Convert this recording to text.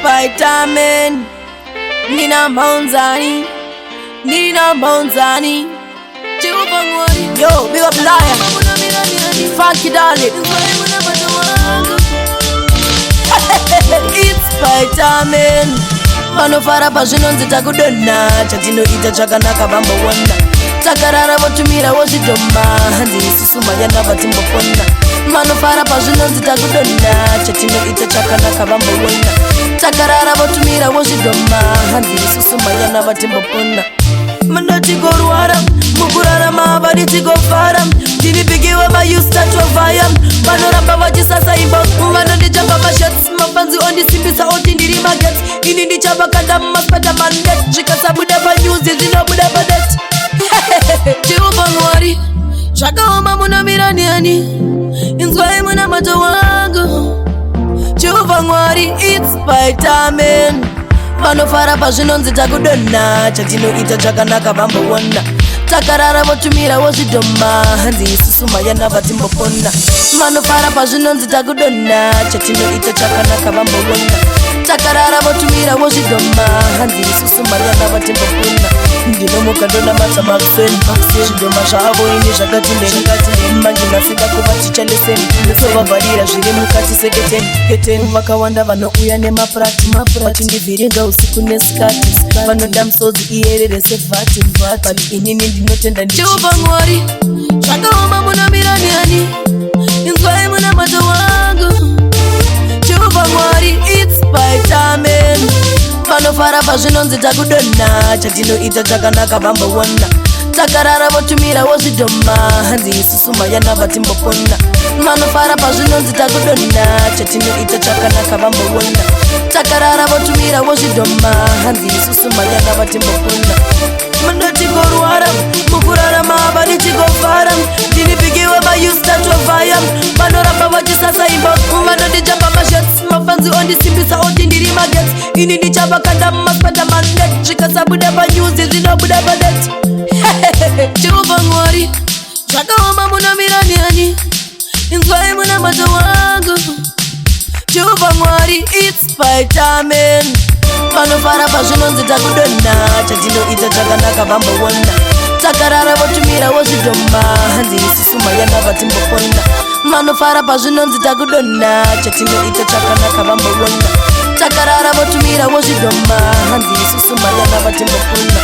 Spider-Man. Nina Monzani. Yo, big up Lion. Funky darling. It's Spider-Man. Vanofara pazvinonzi takudonha chatinoita chakanaka vambowona takarara votumira wozvidhoma hanzi isusu mayana vatimbopona vanofara pazvinonzi takudonha chatinoita chakanaka vambowona takarara votumira wozvidhoma hanzi isusu mayana vatimbopona mundotigorwara mukurarama vaditigofara ndinipigiwe mayustatovaya vanoramba vachisasaimba vanondijamba mashets mafanzi ondisimbisa oti ndiri maget ini ndichavakanda mumaspeta mandet zvikasabuda panyuzi zvinobuda padet jehovha mwari zvakaoma munomira ndiani inzwai muna mato wangu jehovha mwari it's Spider-Man. Vanofara pazvinonzi takudonha chatinoita chakanaka vambowona takarara votumira wozvidhoma hanzi isusu mayana vatimbopona vanofara pazvinonzi takudonha chatinoita chakanaka vambowona takarara votumira wozvidhoma hanzi isusu mayana vatimbopona ndinomukandona matamakuseni zvidhoma zvavo ini zvakati ndeni manje nasika kuva tichandeseni sovavharira zviri mukati seketeni vakawanda vanouya nemapurati vachindivhiringa usiku nesikati vanoda musodzi iyerere sevhati but inini ndinotenda jehovha mwari zvakaoma munomira ndiani inzwai muna mato wangu jehovha mwari it's Spider-Man. Vanofara pazvinonzi takudonha chatinoita chakanaka vambowona takarara votumira wozvidhoma hanzi isusu mayana vatimbopona vanofara pazvinonzi takudonha chatinoita chakanaka vambowona takarara votumira wozvidhoma hanzi isusu mayana vatimbopona mundotigorwara mukurarama vaditigofara ndinipigiwe mayustatovaya vanoramba vachisasaimba vanondijamba mashets mafanzi ondisimbisa oti ndiri maget ini ndichavakanda mumaspeta mandet zvikasabuda panyuzi zvinobuda padet jehovha mwari zvakaoma munomira ndiani inzwai muna mato wangu jehovha mwari it's Spider-Man. Vanofara pazvinonzi takudonha chatinoita chakanaka vambowona takarara votumira wozvidhoma hanzi isusu mayana vatimbopona vanofara pazvinonzi takudonha chatinoita chakanaka vambowona takarara votumira wozvidhoma hanzi isusu mayana vatimbopona